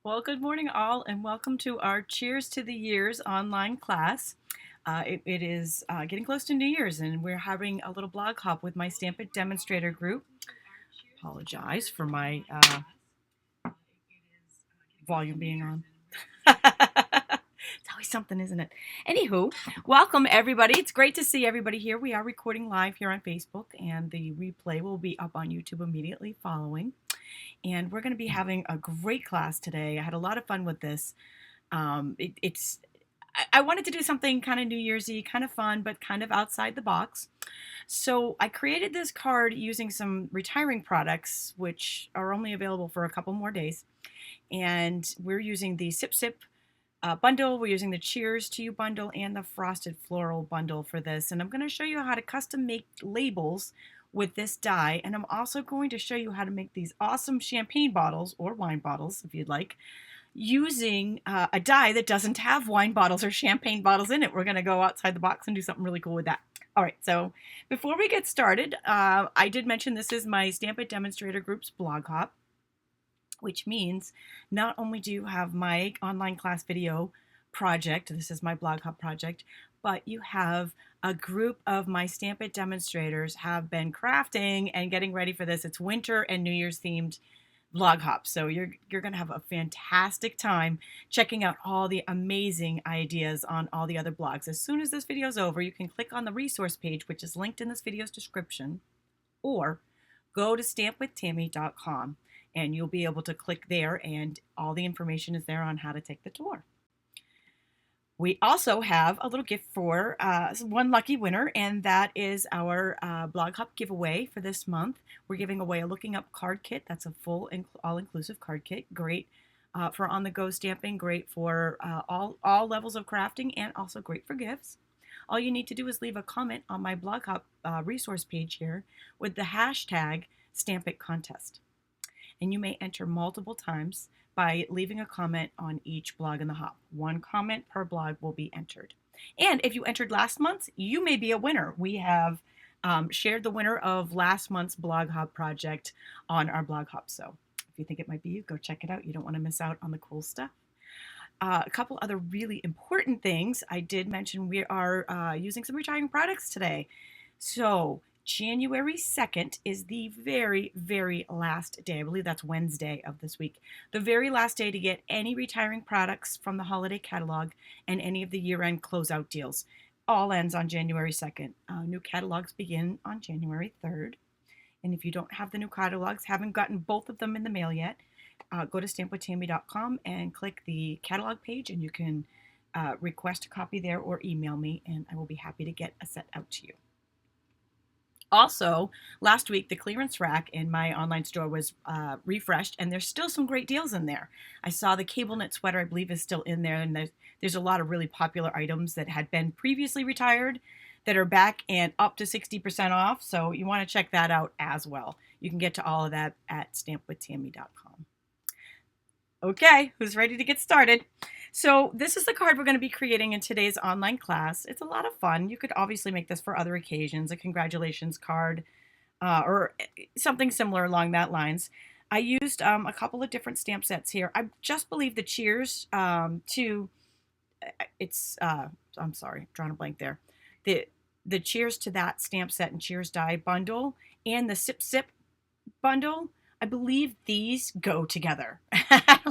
Well, good morning, all, and welcome to our Cheers to the Years online class. It is getting close to New Year's, and we're having a little blog hop with my Stampin' Demonstrator group. Apologize for my volume being on. It's always something, isn't it? Anywho, welcome everybody. It's great to see everybody here. We are recording live here on Facebook, and the replay will be up on YouTube immediately following. And we're going to be having a great class today. I had a lot of fun with this. I wanted to do something kind of New Year's-y, kind of fun, but kind of outside the box. So I created this card using some retiring products, which are only available for a couple more days. And we're using the Sip Sip bundle, we're using the Cheers to You bundle, and the Frosted Floral bundle for this. And I'm going to show you how to custom make labels with this die. And I'm also going to show you how to make these awesome champagne bottles, or wine bottles if you'd like, using a die that doesn't have wine bottles or champagne bottles in it. We're going to go outside the box and do something really cool with that. All right, so before we get started, I did mention this is my Stampin' Demonstrator Group's blog hop, which means not only do you have my online class video project, this is my blog hop project, but you have a group of my Stampin' demonstrators have been crafting and getting ready for this. It's winter and New Year's themed blog hop. So you're going to have a fantastic time checking out all the amazing ideas on all the other blogs. As soon as this video is over, you can click on the resource page, which is linked in this video's description, or go to stampwithtami.com and you'll be able to click there, and all the information is there on how to take the tour. We also have a little gift for one lucky winner, and that is our blog hop giveaway for this month. We're giving away a looking up card kit. That's a full all-inclusive card kit. Great for on-the-go stamping, great for all levels of crafting, and also great for gifts. All you need to do is leave a comment on my blog hop resource page here with the hashtag #StampItContest. And you may enter multiple times by leaving a comment on each blog in the hop. One comment per blog will be entered. And if you entered last month, you may be a winner. We have shared the winner of last month's blog hop project on our blog hop. So if you think it might be you, go check it out. You don't want to miss out on the cool stuff. A couple other really important things. I did mention we are using some retiring products today. So January 2nd is the very, very last day. I believe that's Wednesday of this week. The very last day to get any retiring products from the holiday catalog and any of the year-end closeout deals. All ends on January 2nd. New catalogs begin on January 3rd. And if you don't have the new catalogs, haven't gotten both of them in the mail yet, go to stampwithtami.com and click the catalog page, and you can request a copy there or email me, and I will be happy to get a set out to you. Also, last week, the clearance rack in my online store was refreshed, and there's still some great deals in there. I saw the cable knit sweater, I believe, is still in there, and there's a lot of really popular items that had been previously retired that are back and up to 60% off, so you want to check that out as well. You can get to all of that at stampwithtami.com. Okay, who's ready to get started? So this is the card we're going to be creating in today's online class. It's a lot of fun. You could obviously make this for other occasions, a congratulations card, or something similar along that lines. I used a couple of different stamp sets here. I just believe the Cheers I'm sorry, I'm drawing a blank there. The Cheers to that stamp set and Cheers die bundle and the Sip Sip bundle, I believe these go together.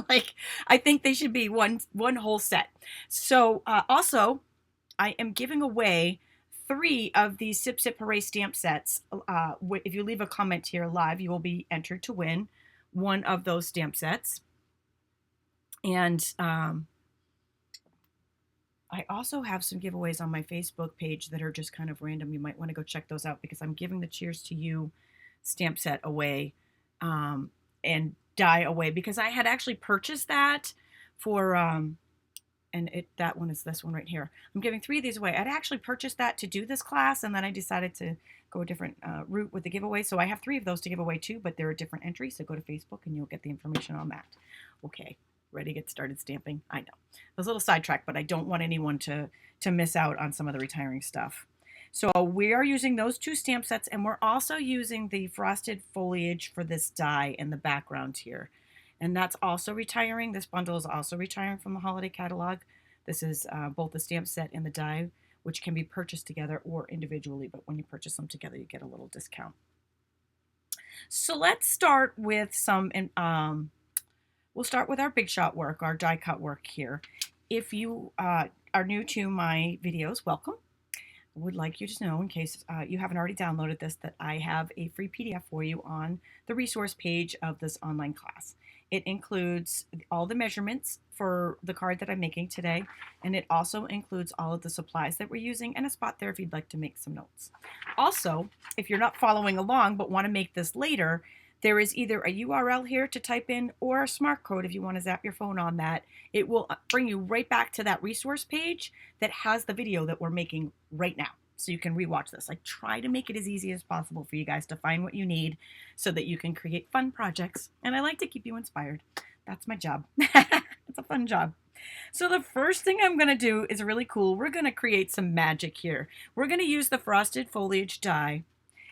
Like, I think they should be one whole set. So also, I am giving away 3 of these Sip Sip Hooray stamp sets. If you leave a comment here live, you will be entered to win one of those stamp sets. And I also have some giveaways on my Facebook page that are just kind of random. You might want to go check those out because I'm giving the Cheers to You stamp set away and die away because I had actually purchased that for that one is this one right here. I'm giving 3 of these away. I'd actually purchased that to do this class, and then I decided to go a different route with the giveaway. So I have 3 of those to give away too, but they're a different entry. So go to Facebook and you'll get the information on that. Okay, ready to get started stamping? I know. I was a little sidetracked, but I don't want anyone to miss out on some of the retiring stuff. So we are using those 2 stamp sets, and we're also using the frosted foliage for this die in the background here. and that's also retiring. This bundle is also retiring from the holiday catalog. This is both the stamp set and the die, which can be purchased together or individually, but when you purchase them together, you get a little discount. So let's start with we'll start with our big shot work, our die cut work here. If you are new to my videos, welcome. I would like you to know, in case you haven't already downloaded this, that I have a free PDF for you on the resource page of this online class. It includes all the measurements for the card that I'm making today, and it also includes all of the supplies that we're using and a spot there if you'd like to make some notes. Also, if you're not following along but want to make this later, there is either a URL here to type in or a smart code if you want to zap your phone on that. It will bring you right back to that resource page that has the video that we're making right now. So you can rewatch this. I try to make it as easy as possible for you guys to find what you need so that you can create fun projects. And I like to keep you inspired. That's my job. It's a fun job. So the first thing I'm going to do is really cool. We're going to create some magic here. We're going to use the frosted foliage die,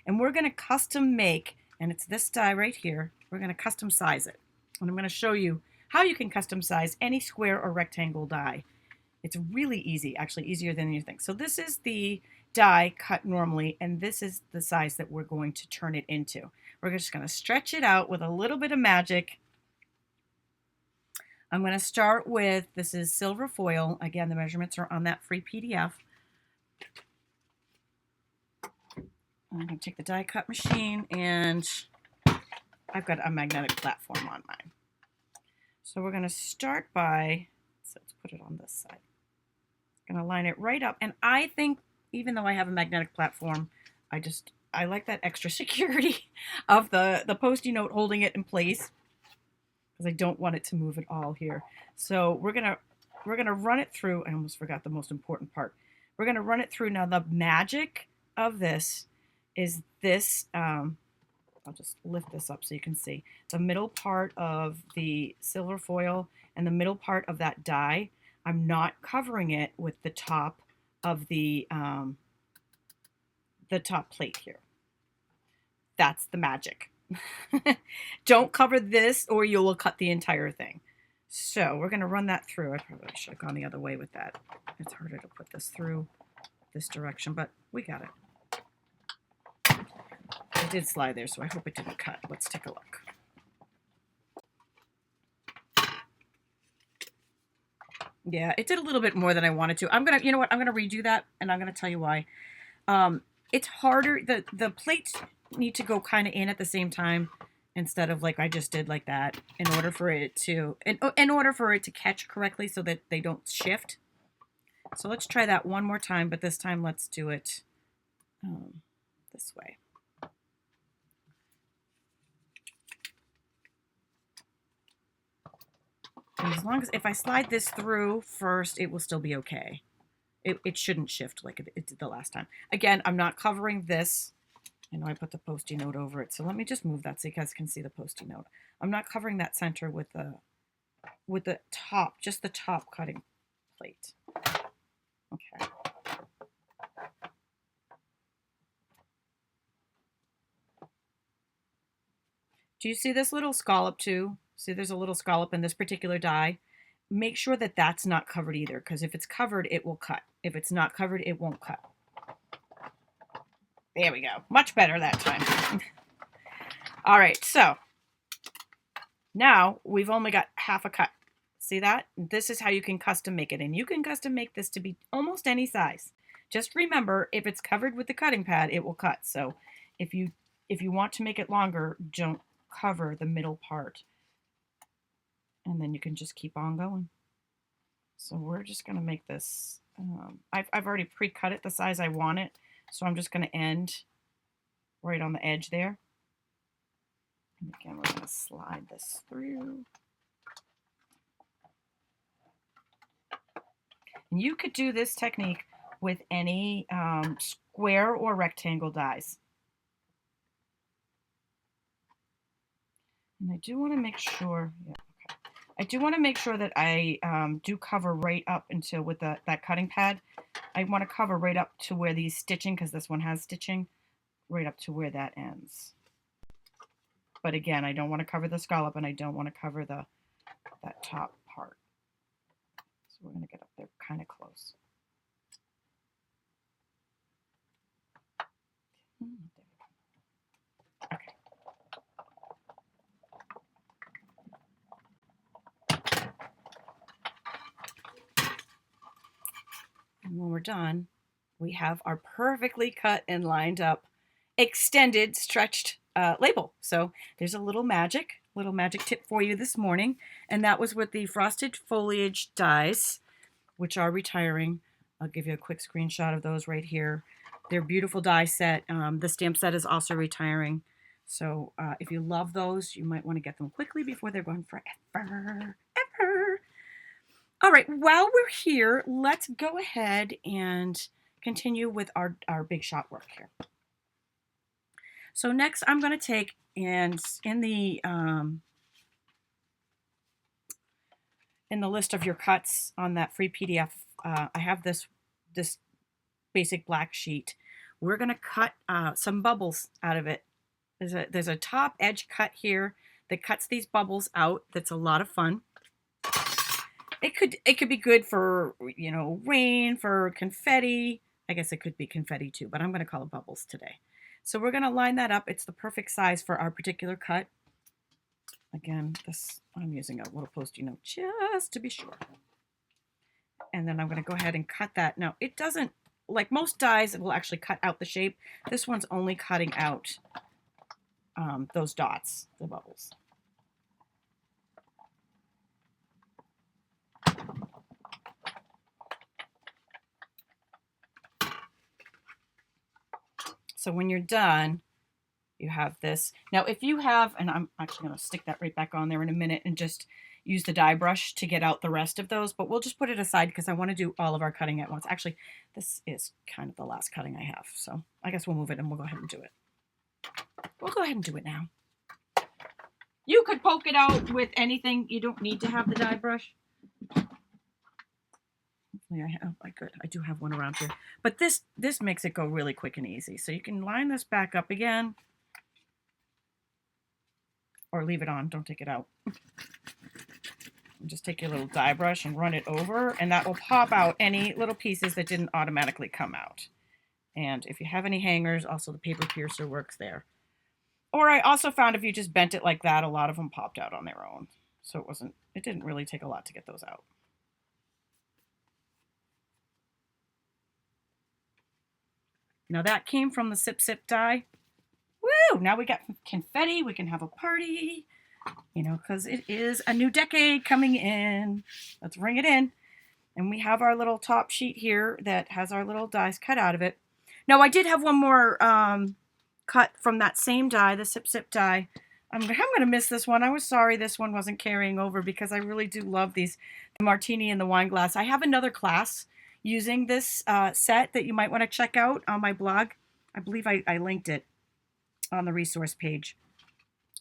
and we're going to custom make, and it's this die right here, we're going to custom size it. And I'm going to show you how you can custom size any square or rectangle die. It's really easy, actually easier than you think. So this is the die cut normally, and this is the size that we're going to turn it into. We're just going to stretch it out with a little bit of magic. I'm going to start with, this is silver foil. Again, the measurements are on that free PDF. I'm going to take the die cut machine, and I've got a magnetic platform on mine. So we're going to start by, so let's put it on this side. I'm going to line it right up, and I think, even though I have a magnetic platform, I like that extra security of the Post-it note holding it in place, because I don't want it to move at all here. So we're gonna run it through. I almost forgot the most important part. We're gonna run it through. Now the magic of this is this. I'll just lift this up so you can see the middle part of the silver foil and the middle part of that die. I'm not covering it with the top of the top plate here. That's the magic. Don't cover this or you will cut the entire thing. So we're going to run that through. I probably should have gone the other way with that. It's harder to put this through this direction, but we got it. It did slide there, so I hope it didn't cut. Let's take a look. Yeah, it did a little bit more than I wanted to. You know what? I'm gonna redo that, and I'm gonna tell you why. It's harder. The plates need to go kind of in at the same time instead of like I just did like that in order for it to catch correctly so that they don't shift. So let's try that one more time, but this time let's do it this way. And as long as if I slide this through first, it will still be okay. It shouldn't shift like it did the last time. Again, I'm not covering this. I know I put the Post-it note over it, so let me just move that so you guys can see the Post-it note. I'm not covering that center with the top, just the top cutting plate. Okay. Do you see this little scallop too? See, there's a little scallop in this particular die. Make sure that that's not covered either, because if it's covered, it will cut. If it's not covered, it won't cut. There we go. Much better that time. All right, so now we've only got half a cut. See that? This is how you can custom make it, and you can custom make this to be almost any size. Just remember, if it's covered with the cutting pad, it will cut. So if you want to make it longer, don't cover the middle part. And then you can just keep on going. So we're just going to make this, I've already pre-cut it the size I want it. So I'm just going to end right on the edge there. And again, we're going to slide this through. And you could do this technique with any square or rectangle dies. And I do want to make sure, yeah, okay. I do want to make sure that I do cover right up until with that cutting pad. I want to cover right up to where these stitching, because this one has stitching, right up to where that ends. but again, I don't want to cover the scallop and I don't want to cover that top part. So we're going to get up there kind of close. Okay. And when we're done, we have our perfectly cut and lined up, extended, stretched label. So there's a little magic tip for you this morning, and that was with the frosted foliage dies, which are retiring. I'll give you a quick screenshot of those right here. They're beautiful die set. The stamp set is also retiring. So if you love those, you might want to get them quickly before they're gone forever. Ever. All right, while we're here, let's go ahead and continue with our big shot work here. So next I'm going to take, and in the list of your cuts on that free PDF, I have this basic black sheet. We're going to cut some bubbles out of it. There's a top edge cut here that cuts these bubbles out. That's a lot of fun. It could be good for, you know, rain, for confetti. I guess it could be confetti too, but I'm going to call it bubbles today. So we're going to line that up. It's the perfect size for our particular cut. Again, I'm using a little Post-it note just to be sure. And then I'm going to go ahead and cut that. Now, it doesn't, like most dies, it will actually cut out the shape. This one's only cutting out those dots, the bubbles. So when you're done, you have this. Now, if you have, and I'm actually going to stick that right back on there in a minute and just use the die brush to get out the rest of those, but we'll just put it aside because I want to do all of our cutting at once. Actually, this is kind of the last cutting I have, so I guess we'll move it and we'll go ahead and do it. We'll go ahead and do it now. You could poke it out with anything. You don't need to have the die brush. I do have one around here, but this makes it go really quick and easy. So you can line this back up again, or leave it on. Don't take it out. And just take your little die brush and run it over, and that will pop out any little pieces that didn't automatically come out. And if you have any hangers, also the paper piercer works there. Or I also found if you just bent it like that, a lot of them popped out on their own. So it didn't really take a lot to get those out. Now that came from the Sip Sip die. Woo! Now we got confetti. We can have a party, you know, because it is a new decade coming in. Let's ring it in. And we have our little top sheet here that has our little dies cut out of it. Now I did have one more cut from that same die, the Sip Sip die. I'm going to miss this one. I was sorry this one wasn't carrying over because I really do love these, the martini and the wine glass. I have another class using this set that you might want to check out on my blog. I believe I linked it on the resource page.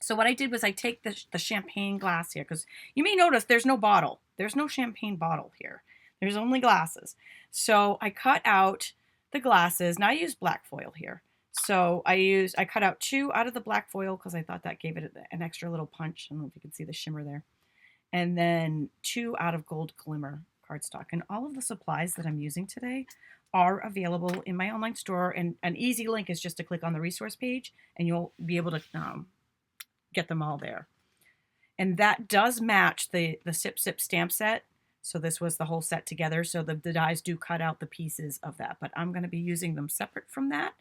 So what I did was I take the champagne glass here, because you may notice there's no bottle. There's no champagne bottle here. There's only glasses. So I cut out the glasses. Now I use black foil here. So I cut out 2 out of the black foil because I thought that gave it an extra little punch. I don't know if you can see the shimmer there. And then 2 out of gold glimmer cardstock. And all of the supplies that I'm using today are available in my online store. And an easy link is just to click on the resource page and you'll be able to get them all there. And that does match the Sip Sip stamp set. So this was the whole set together. So the dies do cut out the pieces of that, but I'm going to be using them separate from that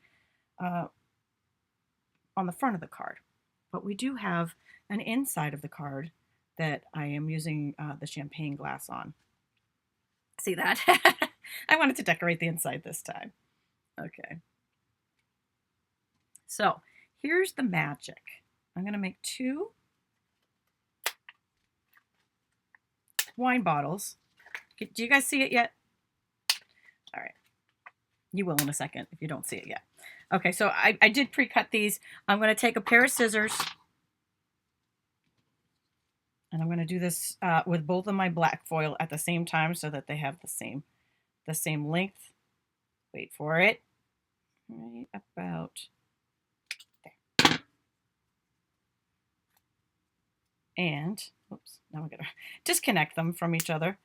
on the front of the card. But we do have an inside of the card that I am using the champagne glass on. See that? I wanted to decorate the inside this time. Okay. So here's the magic. I'm going to make 2 wine bottles. Do you guys see it yet? All right. You will in a second if you don't see it yet. Okay, so I did pre-cut these. I'm going to take a pair of scissors. And I'm going to do this with both of my black foil at the same time so that they have the same length. Wait for it. Right about there. And, oops, now we gotta disconnect them from each other.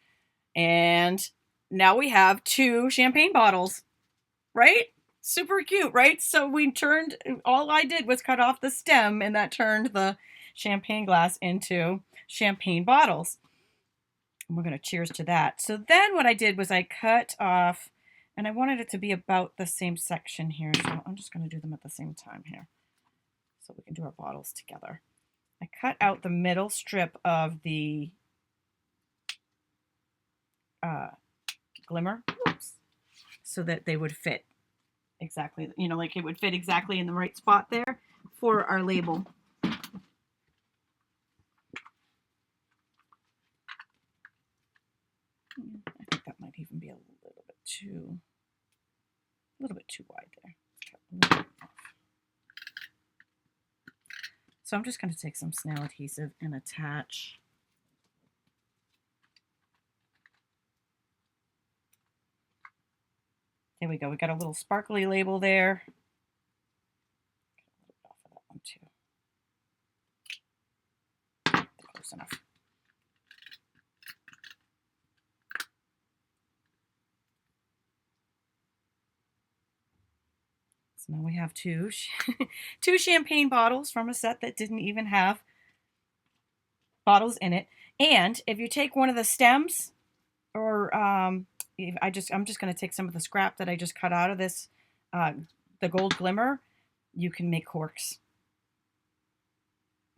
And now we have 2 champagne bottles, right? Super cute, right? So we turned, all I did was cut off the stem, and that turned the champagne glass into champagne bottles. And we're gonna cheers to that. So then what I did was I cut off, and I wanted it to be about the same section here. So I'm just gonna do them at the same time here, so we can do our bottles together. I cut out the middle strip of the glimmer, oops, so that they would fit exactly, you know, like it would fit exactly in the right spot there for our label. I think that might even be a little bit too wide there. So I'm just going to take some snail adhesive and attach. There we go. We got a little sparkly label there. Get a little bit off of that one too. Close enough. So now we have two champagne bottles from a set that didn't even have bottles in it. And if you take one of the stems, or I'm just going to take some of the scrap that I just cut out of this, the gold glimmer, you can make corks.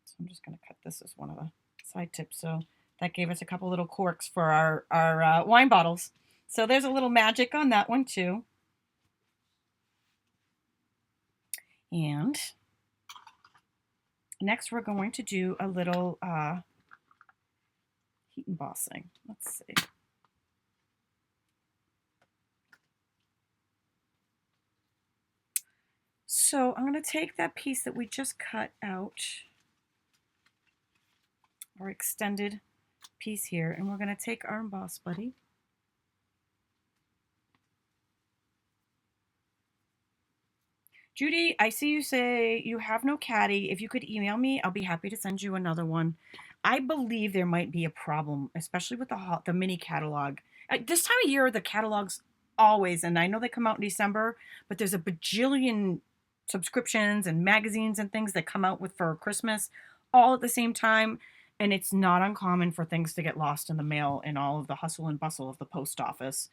So I'm just going to cut this as one of the side tips. So that gave us a couple little corks for our wine bottles. So there's a little magic on that one too. And next we're going to do a little heat embossing. Let's see. So I'm going to take that piece that we just cut out, our extended piece here, and we're going to take our Emboss Buddy. Judy, I see you say you have no caddy. If you could email me, I'll be happy to send you another one. I believe there might be a problem, especially with the mini catalog. This time of year, the catalogs always, and I know they come out in December, but there's a bajillion subscriptions and magazines and things that come out with for Christmas all at the same time. And it's not uncommon for things to get lost in the mail and all of the hustle and bustle of the post office.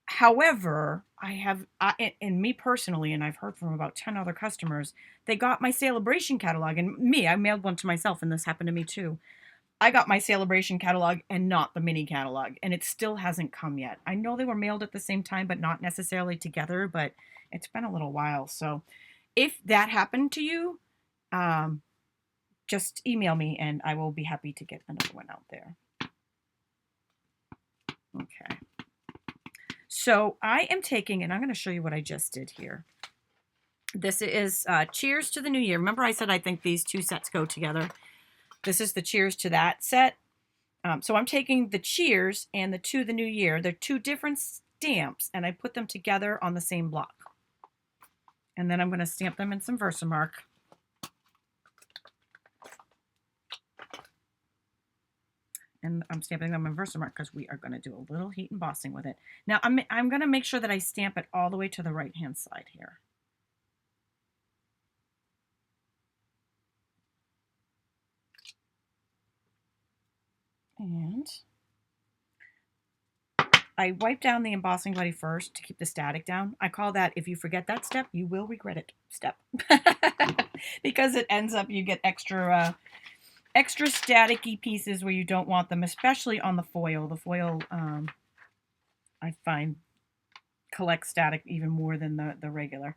However, and me personally, and I've heard from about 10 other customers, they got my Celebration catalog, and I mailed one to myself, and this happened to me too. I got my Celebration catalog and not the mini catalog, and it still hasn't come yet. I know they were mailed at the same time, but not necessarily together, but it's been a little while. So if that happened to you, just email me, and I will be happy to get another one out there. Okay. So I am taking, and I'm going to show you what I just did here. This is Cheers to the New Year. Remember I said I think these two sets go together. This is the Cheers to that set. So I'm taking the Cheers and the To the New Year. They're two different stamps, and I put them together on the same block. And then I'm going to stamp them in some Versamark. And I'm stamping them in Versamark because we are going to do a little heat embossing with it. Now, I'm going to make sure that I stamp it all the way to the right-hand side here. And I wipe down the embossing buddy first to keep the static down. I call that, if you forget that step, you will regret it step. Because it ends up, you get extra staticky pieces where you don't want them, especially on the foil. The foil, I find, collects static even more than the regular.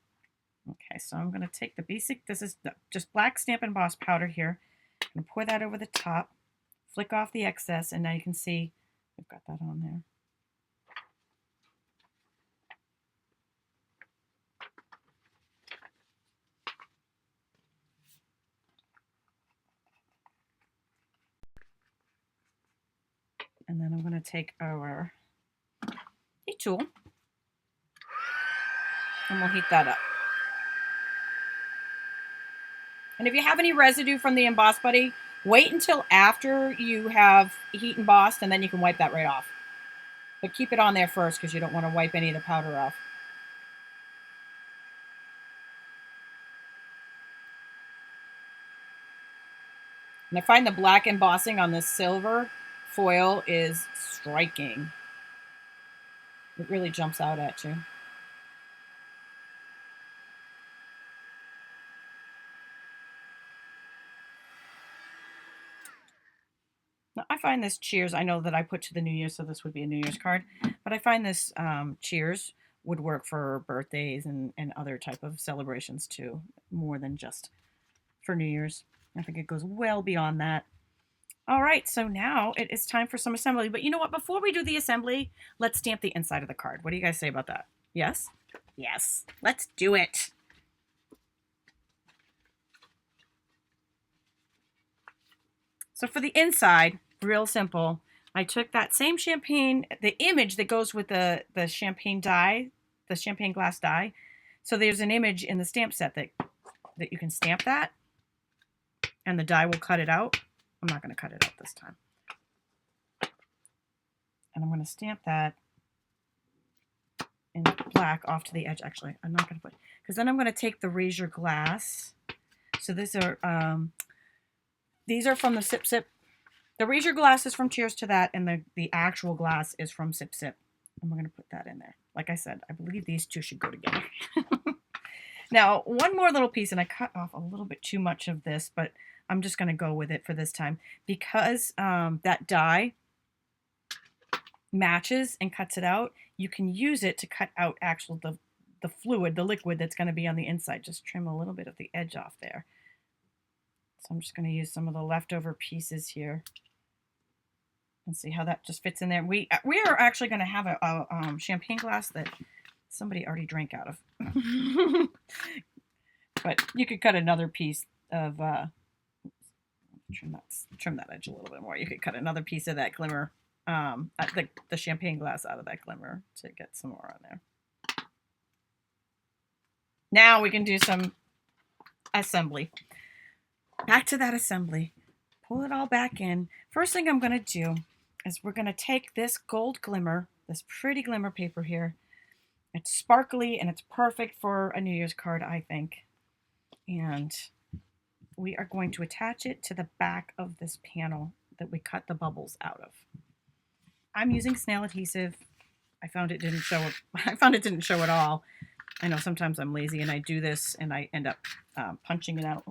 Okay, so I'm going to take the basic, this is just black Stampin' Emboss powder here. I'm going to pour that over the top, flick off the excess, and now you can see we've got that on there. And then I'm going to take our heat tool and we'll heat that up. And if you have any residue from the Emboss Buddy, Wait until after you have heat embossed, and then you can wipe that right off. But keep it on there first because you don't want to wipe any of the powder off. And I find the black embossing on this silver foil is striking. It really jumps out at you. Now, I find this cheers, I know that I put to the New Year, so this would be a New Year's card, but I find this cheers would work for birthdays and other type of celebrations too, more than just for New Year's. I think it goes well beyond that. All right, so now it is time for some assembly. But you know what? Before we do the assembly, let's stamp the inside of the card. What do you guys say about that? Yes? Yes. Let's do it. So for the inside, real simple. I took that same champagne, the image that goes with the champagne die, the champagne glass die. So there's an image in the stamp set that you can stamp that, and the die will cut it out. I'm not going to cut it out this time. And I'm going to stamp that in black off to the edge. Actually, I'm not going to put, because then I'm going to take the Razor glass. So these are from the Sip Sip. The Razor glass is from Cheers to That, and the actual glass is from Sip Sip. And we're going to put that in there. Like I said, I believe these two should go together. Now, one more little piece, and I cut off a little bit too much of this, but I'm just going to go with it for this time. Because that die matches and cuts it out, you can use it to cut out the fluid, the liquid that's going to be on the inside. Just trim a little bit of the edge off there. So I'm just going to use some of the leftover pieces here and see how that just fits in there. We are actually going to have a champagne glass that somebody already drank out of. But you could cut another piece of trim that edge a little bit more. You could cut another piece of that glimmer, the champagne glass out of that glimmer to get some more on there. Now we can do some assembly. Back to that assembly. Pull it all back in. First thing I'm going to do is we're going to take this gold glimmer, this pretty glimmer paper here. It's sparkly and it's perfect for a New Year's card, I think. And we are going to attach it to the back of this panel that we cut the bubbles out of. I'm using snail adhesive. I found it didn't show. I found it didn't show at all. I know sometimes I'm lazy and I do this and I end up punching it out.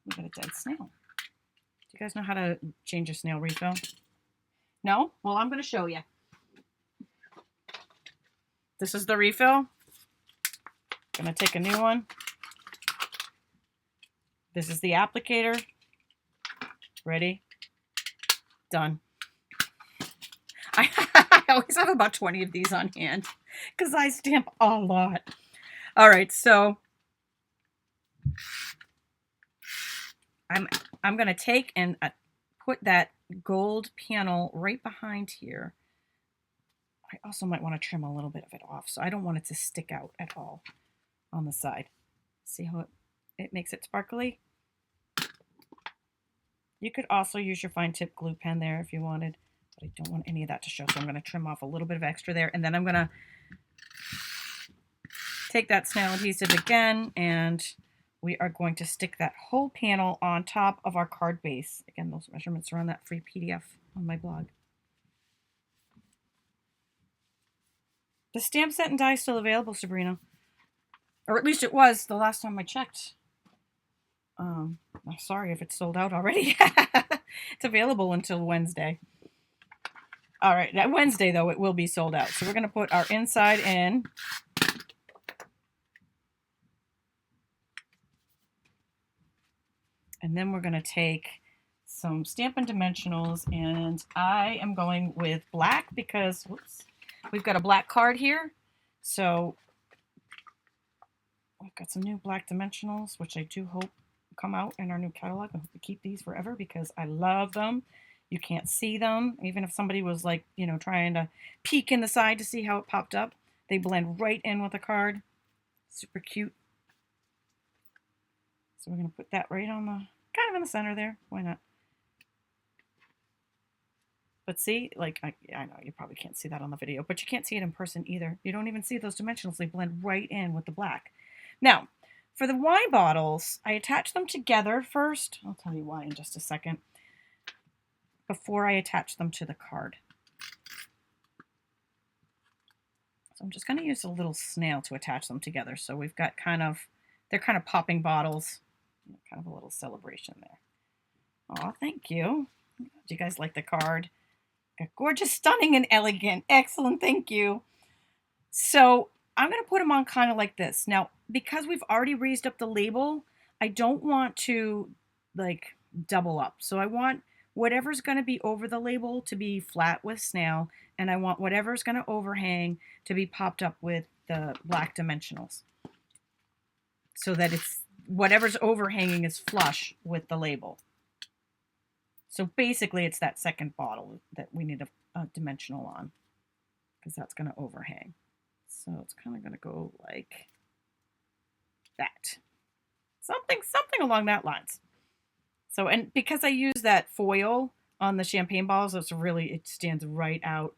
We got a dead snail. Do you guys know how to change a snail refill? No? Well, I'm going to show you. This is the refill. Going to take a new one. This is the applicator. Ready? Done. I always have about 20 of these on hand because I stamp a lot. All right, so I'm going to take and put that gold panel right behind here. I also might want to trim a little bit of it off, so I don't want it to stick out at all on the side. See how it makes it sparkly? You could also use your fine tip glue pen there if you wanted, but I don't want any of that to show, so I'm going to trim off a little bit of extra there, and then I'm going to take that snail adhesive again, and we are going to stick that whole panel on top of our card base. Again, those measurements are on that free PDF on my blog. The stamp set and die is still available, Sabrina. Or at least it was the last time I checked. I'm sorry if it's sold out already. It's available until Wednesday. All right, that Wednesday, though, it will be sold out. So we're going to put our inside in. And then we're going to take some Stampin' Dimensionals, and I am going with black because, whoops, we've got a black card here. So I've got some new black Dimensionals, which I do hope come out in our new catalog. I hope we keep these forever because I love them. You can't see them. Even if somebody was like, you know, trying to peek in the side to see how it popped up, they blend right in with the card. Super cute. So we're going to put that right on the, kind of in the center there. Why not? But see, like, I know you probably can't see that on the video, but you can't see it in person either. You don't even see those dimensionals. They blend right in with the black. Now, for the wine bottles, I attach them together first. I'll tell you why in just a second. Before I attach them to the card. So I'm just going to use a little snail to attach them together. So we've got they're kind of popping bottles. Kind of a little celebration there. Oh, thank you. Do you guys like the card? Gorgeous, stunning, and elegant. Excellent, thank you. So I'm going to put them on kind of like this. Now, because we've already raised up the label, I don't want to like double up. So I want whatever's going to be over the label to be flat with snail, and I want whatever's going to overhang to be popped up with the black dimensionals. So that it's whatever's overhanging is flush with the label. So basically it's that second bottle that we need a dimensional on, because that's going to overhang. So it's kind of going to go like that. Something along that lines. So, and because I use that foil on the champagne bottles, it stands right out.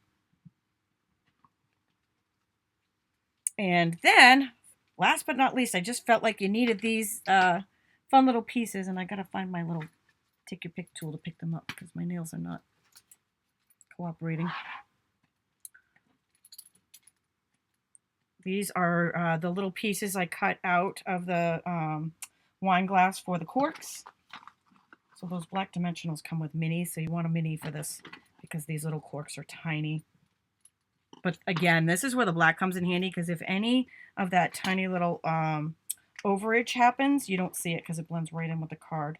And then, last but not least, I just felt like you needed these fun little pieces, and I got to find my little take your pick tool to pick them up because my nails are not cooperating. These are the little pieces I cut out of the wine glass for the corks. So those black dimensionals come with minis, so you want a mini for this because these little corks are tiny. But again, this is where the black comes in handy, because if any of that tiny little overage happens, you don't see it because it blends right in with the card.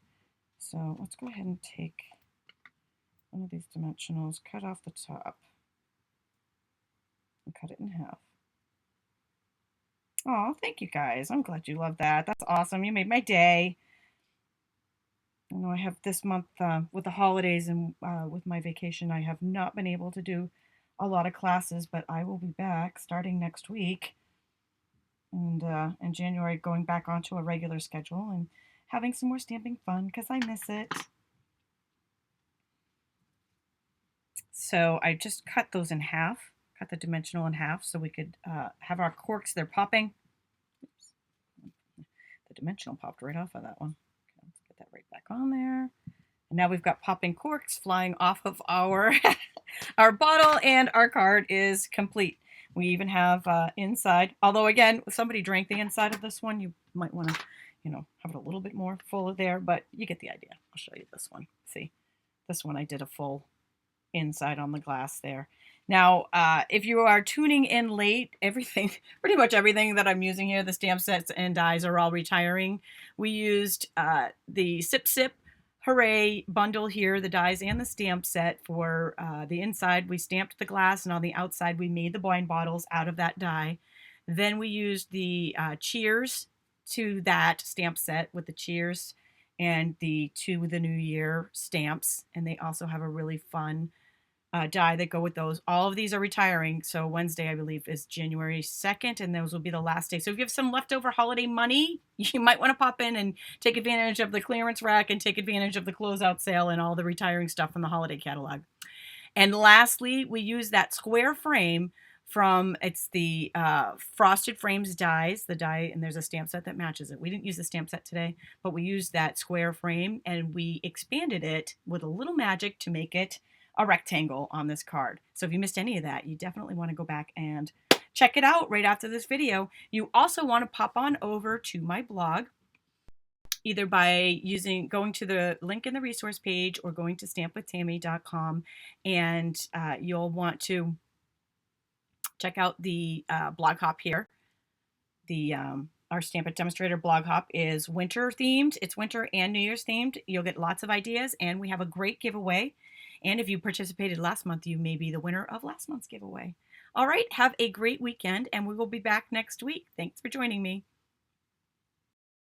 So let's go ahead and take one of these dimensionals, cut off the top, and cut it in half. Oh, thank you guys. I'm glad you love that. That's awesome. You made my day. I know I have this month with the holidays and with my vacation, I have not been able to do a lot of classes, but I will be back starting next week. And in January, going back onto a regular schedule and having some more stamping fun because I miss it. So I just cut those in half, cut the dimensional in half so we could have our corks. They're popping. Oops. The dimensional popped right off of that one. Okay, let's get that right back on there. And now we've got popping corks flying off of our our bottle, and our card is complete. We even have inside, although again, if somebody drank the inside of this one, you might want to, have it a little bit more full of there, but you get the idea. I'll show you this one. See, this one I did a full inside on the glass there. Now, if you are tuning in late, pretty much everything that I'm using here, the stamp sets and dies are all retiring. We used the Sip Sip Hooray bundle here, the dies and the stamp set for the inside. We stamped the glass, and on the outside we made the wine bottles out of that die. Then we used the cheers to that stamp set with the cheers and the To the New Year stamps, and they also have a really fun die that go with those. All of these are retiring, so Wednesday, I believe, is January 2nd, and those will be the last day. So if you have some leftover holiday money, you might want to pop in and take advantage of the clearance rack and take advantage of the closeout sale and all the retiring stuff from the holiday catalog. And lastly, we use that square frame it's the Frosted Frames dies, the die, and there's a stamp set that matches it. We didn't use the stamp set today, but we used that square frame, and we expanded it with a little magic to make it a rectangle on this card. So if you missed any of that, you definitely want to go back and check it out right after this video. You also want to pop on over to my blog, either by going to the link in the resource page or going to stampwithtami.com, and you'll want to check out the blog hop here. Our Stampin' Demonstrator blog hop is winter themed. It's winter and New Year's themed. You'll get lots of ideas, and we have a great giveaway. And if you participated last month, you may be the winner of last month's giveaway. All right, have a great weekend, and we will be back next week. Thanks for joining me.